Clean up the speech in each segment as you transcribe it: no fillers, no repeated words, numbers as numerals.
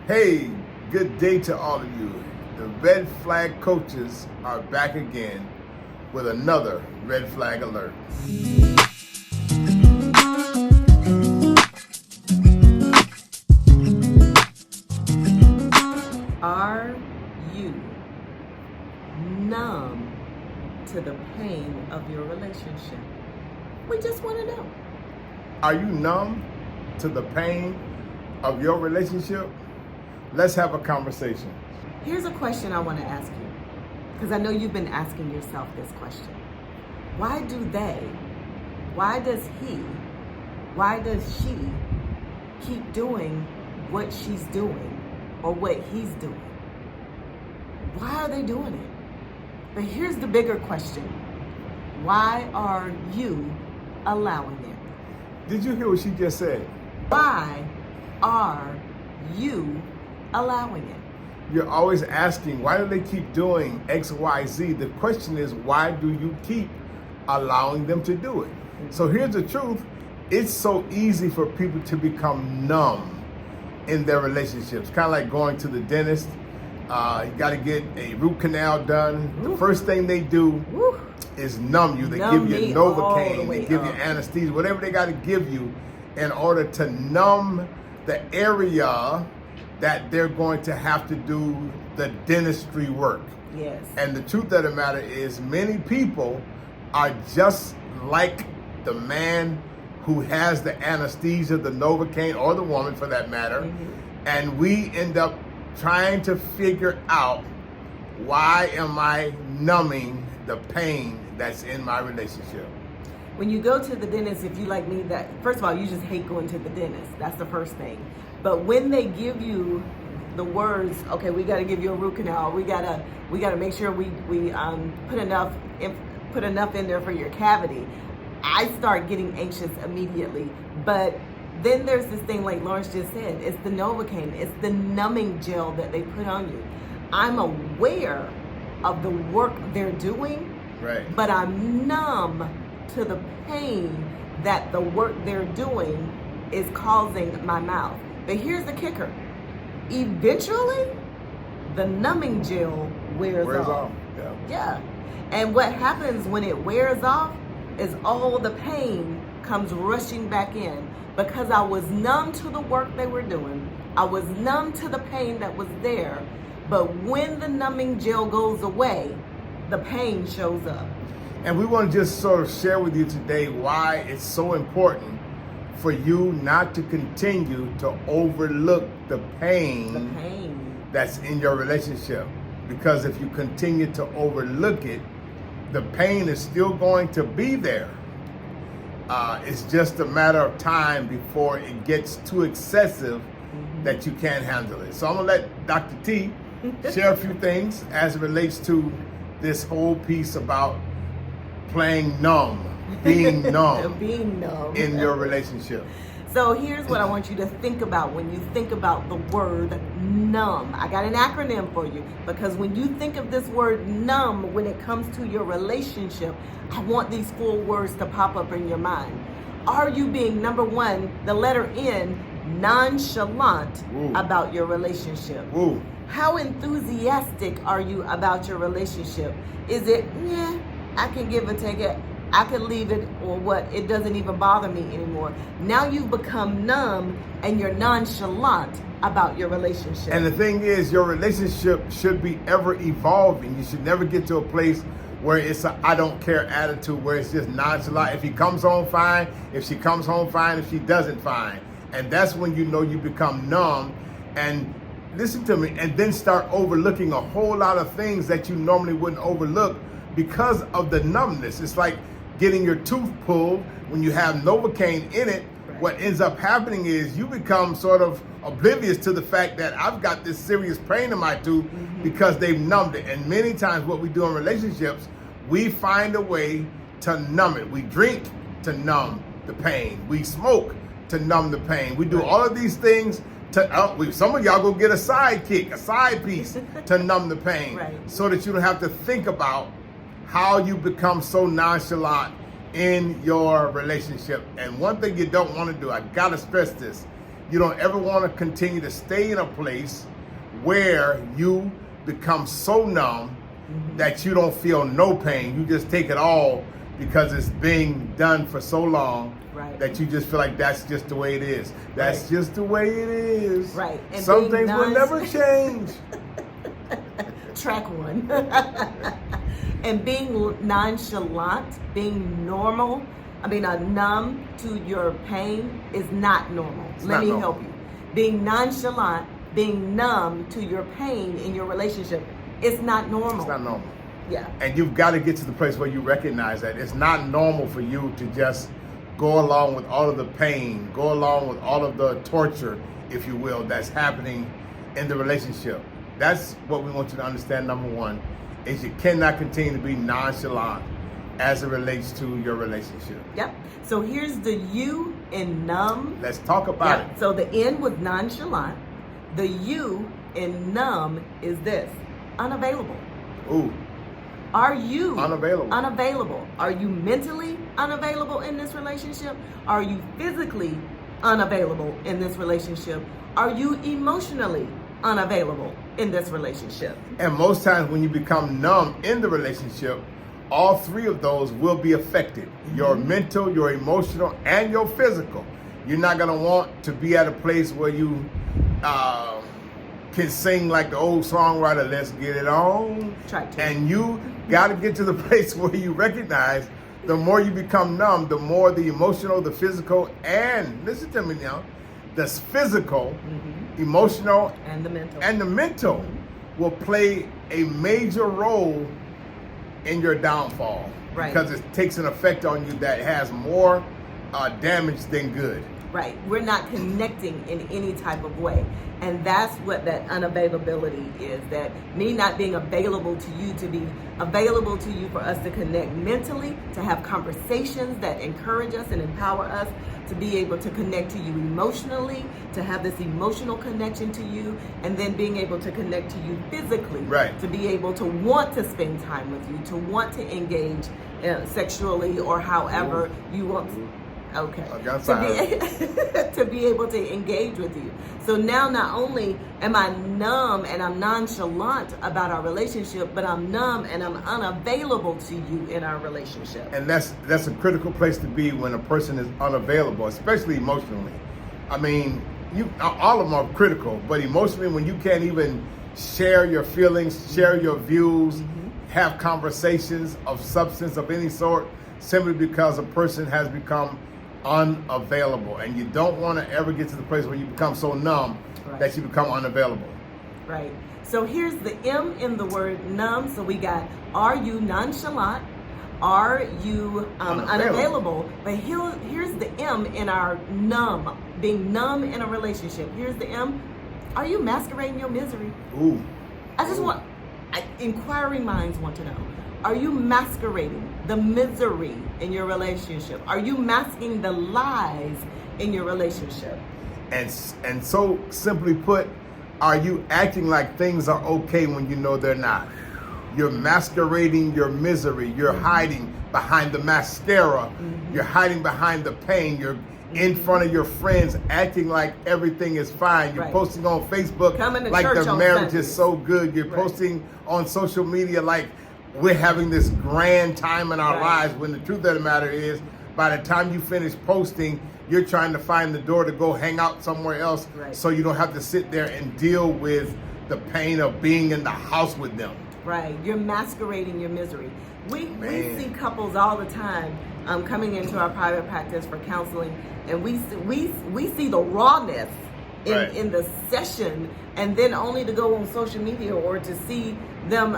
Hey, good day to all of you. The Red Flag Coaches are back again with another Red Flag Alert. Are you numb to the pain of your relationship? We just want to know. Are you numb to the pain of your relationship? Let's have a conversation. Here's a question I want to ask you, because I know you've been asking yourself this question. Why does she keep doing what she's doing or what he's doing? Why are they doing it? But here's the bigger question. Why are you allowing it? Did you hear what she just said? Why are you allowing it? You're always asking, why do they keep doing X, Y, Z? The question is, why do you keep allowing them to do it? So here's the truth. It's so easy for people to become numb in their relationships. Kind of like going to the dentist. You got to get a root canal done. Ooh. The first thing they do Woo. is numb you. They Numb give you me all the Novocaine. way They give you up. anesthesia, whatever they got to give you in order to numb the area that they're going to have to do the dentistry work. Yes. And the truth of the matter is, many people are just like the man who has the anesthesia, the Novocaine, or the woman for that matter. Mm-hmm. And we end up trying to figure out, why am I numbing the pain that's in my relationship? When you go to the dentist, if you like me, that first of all, you just hate going to the dentist. That's the first thing. But when they give you the words, okay, we got to give you a root canal. We gotta make sure we put enough in there for your cavity. I start getting anxious immediately. But then there's this thing, like Lawrence just said, it's the Novocaine, it's the numbing gel that they put on you. I'm aware of the work they're doing, Right. but I'm numb to the pain that the work they're doing is causing my mouth. But here's the kicker. Eventually, the numbing gel wears off. Yeah. And what happens when it wears off is all the pain comes rushing back in, because I was numb to the work they were doing. I was numb to the pain that was there. But when the numbing gel goes away, the pain shows up. And we want to just sort of share with you today why it's so important for you not to continue to overlook the pain that's in your relationship. Because if you continue to overlook it, the pain is still going to be there. It's just a matter of time before it gets too excessive that you can't handle it. So I'm going to let Dr. T share a few things as it relates to this whole piece about playing numb, being numb, being numb in your relationship. So here's what I want you to think about when you think about the word numb. I got an acronym for you, because when you think of this word numb, when it comes to your relationship, I want these 4 words to pop up in your mind. Are you being, number 1, the letter N, nonchalant about your relationship? Ooh. How enthusiastic are you about your relationship? Is it, yeah, I can give it, take it, I can leave it, or what, it doesn't even bother me anymore? Now you've become numb and you're nonchalant about your relationship. And the thing is, your relationship should be ever evolving. You should never get to a place where it's a I don't care attitude, where it's just nonchalant. If he comes home, fine. If she comes home, fine. If she doesn't, fine. And that's when you know you become numb. And listen to me, and then start overlooking a whole lot of things that you normally wouldn't overlook because of the numbness. It's like getting your tooth pulled when you have Novocaine in it. Right. What ends up happening is you become sort of oblivious to the fact that I've got this serious pain in my tooth because they've numbed it. And many times what we do in relationships, we find a way to numb it. We drink to numb the pain. We smoke to numb the pain. We do all of these things to, some of y'all go get a sidekick, a side piece to numb the pain, Right. so that you don't have to think about how you become so nonchalant in your relationship. And one thing you don't want to do, I gotta stress this, You don't ever want to continue to stay in a place where you become so numb that you don't feel no pain. You just take it all because it's being done for so long that you just feel like that's just the way it is. That's just the way it is. Right. And some things will never change. Track one. And being nonchalant, being numb to your pain is not normal. Let me help you. Being nonchalant, being numb to your pain in your relationship, it's not normal. It's not normal. Yeah. And you've got to get to the place where you recognize that it's not normal for you to just go along with all of the pain, go along with all of the torture, if you will, that's happening in the relationship. That's what we want you to understand. Number one is you cannot continue to be nonchalant as it relates to your relationship. Yep. So here's the U in numb. Let's talk about it. So the N was nonchalant. The U in numb is this: unavailable. Ooh. Are you unavailable? Are you mentally unavailable in this relationship? Are you physically unavailable in this relationship? Are you emotionally unavailable in this relationship? And most times when you become numb in the relationship, all three of those will be affected. Your mental, your emotional, and your physical. You're not going to want to be at a place where you can sing like the old songwriter, let's get it on. Try to. And you got to get to the place where you recognize the more you become numb, the more the emotional, the physical, and listen to me now, the physical, emotional, and the mental, will play a major role in your downfall. Right. Because it takes an effect on you that has more damage than good. Right. We're not connecting in any type of way. And that's what that unavailability is. That me not being available to you, to be available to you for us to connect mentally, to have conversations that encourage us and empower us, to be able to connect to you emotionally, to have this emotional connection to you, and then being able to connect to you physically. Right. To be able to want to spend time with you, to want to engage sexually or however you want to. Okay. To be able to engage with you. So now not only am I numb and I'm nonchalant about our relationship, but I'm numb and I'm unavailable to you in our relationship. And that's a critical place to be when a person is unavailable, especially emotionally. I mean, all of them are critical, but emotionally when you can't even share your feelings, share your views, have conversations of substance of any sort, simply because a person has become unavailable. And you don't want to ever get to the place where you become so numb that you become unavailable. Right. So here's the M in the word numb. So we got, are you nonchalant? Are you unavailable? But here's the M in our numb, being numb in a relationship. Here's the M. Are you masquerading your misery? Ooh. Inquiring minds want to know. Are you masquerading the misery in your relationship? Are you masking the lies in your relationship? And so simply put, are you acting like things are okay when you know they're not? You're masquerading your misery. You're hiding behind the mascara. You're hiding behind the pain. You're in front of your friends acting like everything is fine. You're posting on Facebook like the marriage is so good. You're posting on social media like we're having this grand time in our lives, when the truth of the matter is, by the time you finish posting, you're trying to find the door to go hang out somewhere else so you don't have to sit there and deal with the pain of being in the house with them. Right. You're masquerading your misery. We see couples all the time coming into our private practice for counseling, and we see the rawness in the session, and then only to go on social media or to see them,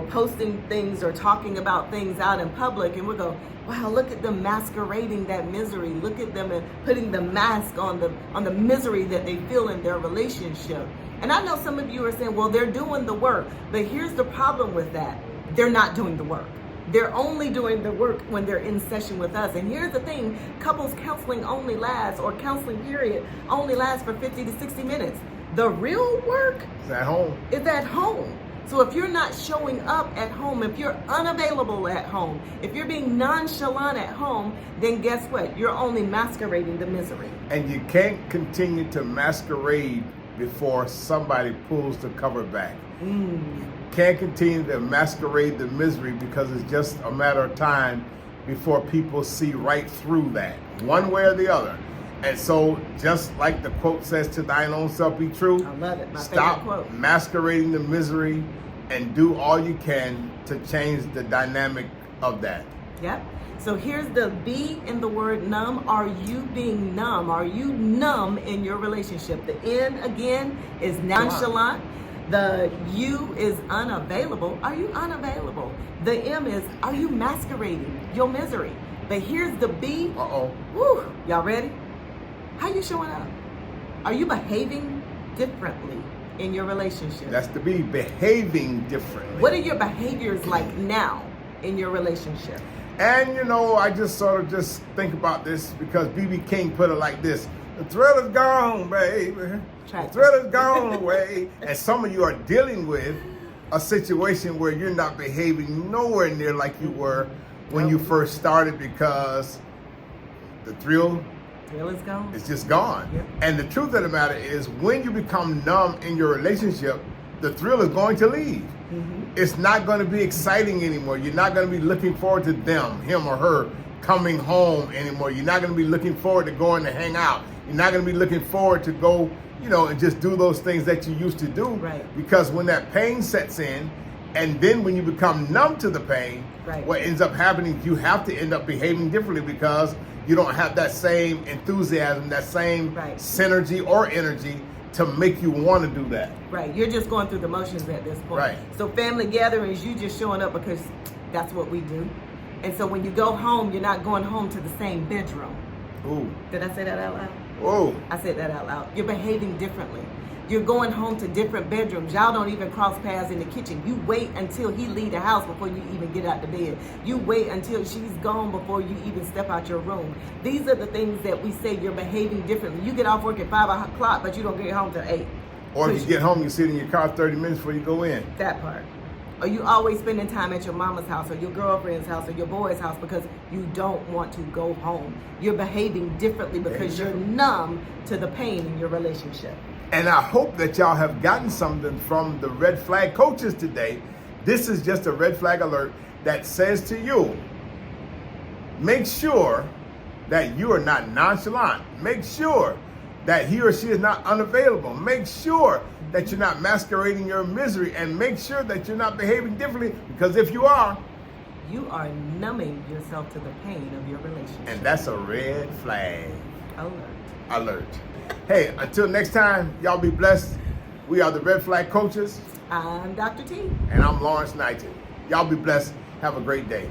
posting things or talking about things out in public, and we go, wow, look at them masquerading that misery. Look at them and putting the mask on the misery that they feel in their relationship. And I know some of you are saying, well, they're doing the work, but here's the problem with that. They're not doing the work. They're only doing the work when they're in session with us. And here's the thing, couples counseling only lasts, or counseling period only lasts for 50 to 60 minutes. The real work is at home. Is at home. So if you're not showing up at home, if you're unavailable at home, if you're being nonchalant at home, then guess what? You're only masquerading the misery. And you can't continue to masquerade before somebody pulls the cover back. You can't continue to masquerade the misery because it's just a matter of time before people see right through that, one way or the other. And so, just like the quote says, to thine own self be true. I love it. My Stop favorite quote. masquerading the misery and do all you can to change the dynamic of that. Yep. So here's the B in the word numb. Are you being numb? Are you numb in your relationship? The N again is nonchalant. The U is unavailable. Are you unavailable? The M is, are you masquerading your misery? But here's the B. Woo, y'all ready? How you showing up? Are you behaving differently in your relationship? That's the B, behaving differently. What are your behaviors like now in your relationship? And you know, I just sort of just think about this because B.B. King put it like this: the thrill is gone, baby. The thrill is gone away. And some of you are dealing with a situation where you're not behaving nowhere near like you were when you first started because the thrill is gone. It's just gone. Yep. And the truth of the matter is, when you become numb in your relationship, the thrill is going to leave. It's not going to be exciting anymore. You're not going to be looking forward to them, him or her, coming home anymore. You're not going to be looking forward to going to hang out. You're not going to be looking forward to go, you know, and just do those things that you used to do. Right. Because when that pain sets in, and then when you become numb to the pain, what ends up happening, you have to end up behaving differently because you don't have that same enthusiasm, that same synergy or energy to make you want to do that. Right. You're just going through the motions at this point. Right. So family gatherings, you just showing up because that's what we do. And so when you go home, you're not going home to the same bedroom. Ooh. Did I say that out loud? Whoa. I said that out loud. You're behaving differently. You're going home to different bedrooms. Y'all don't even cross paths in the kitchen. You wait until he leave the house before you even get out the bed. You wait until she's gone before you even step out your room. These are the things that we say you're behaving differently. You get off work at 5 o'clock, but you don't get home till 8. Or if you get home, you sit in your car 30 minutes before you go in. That part. Or you always spending time at your mama's house or your girlfriend's house or your boy's house because you don't want to go home. You're behaving differently because you're numb to the pain in your relationship. And I hope that y'all have gotten something from the red flag coaches today. This is just a red flag alert that says to you, make sure that you are not nonchalant. Make sure that he or she is not unavailable. Make sure that you're not masquerading your misery, and make sure that you're not behaving differently, because if you are numbing yourself to the pain of your relationship. And that's a red flag. Alert. Hey, until next time, y'all be blessed. We are the Red Flag Coaches. I'm Dr. T. And I'm Lawrence Knighton. Y'all be blessed. Have a great day.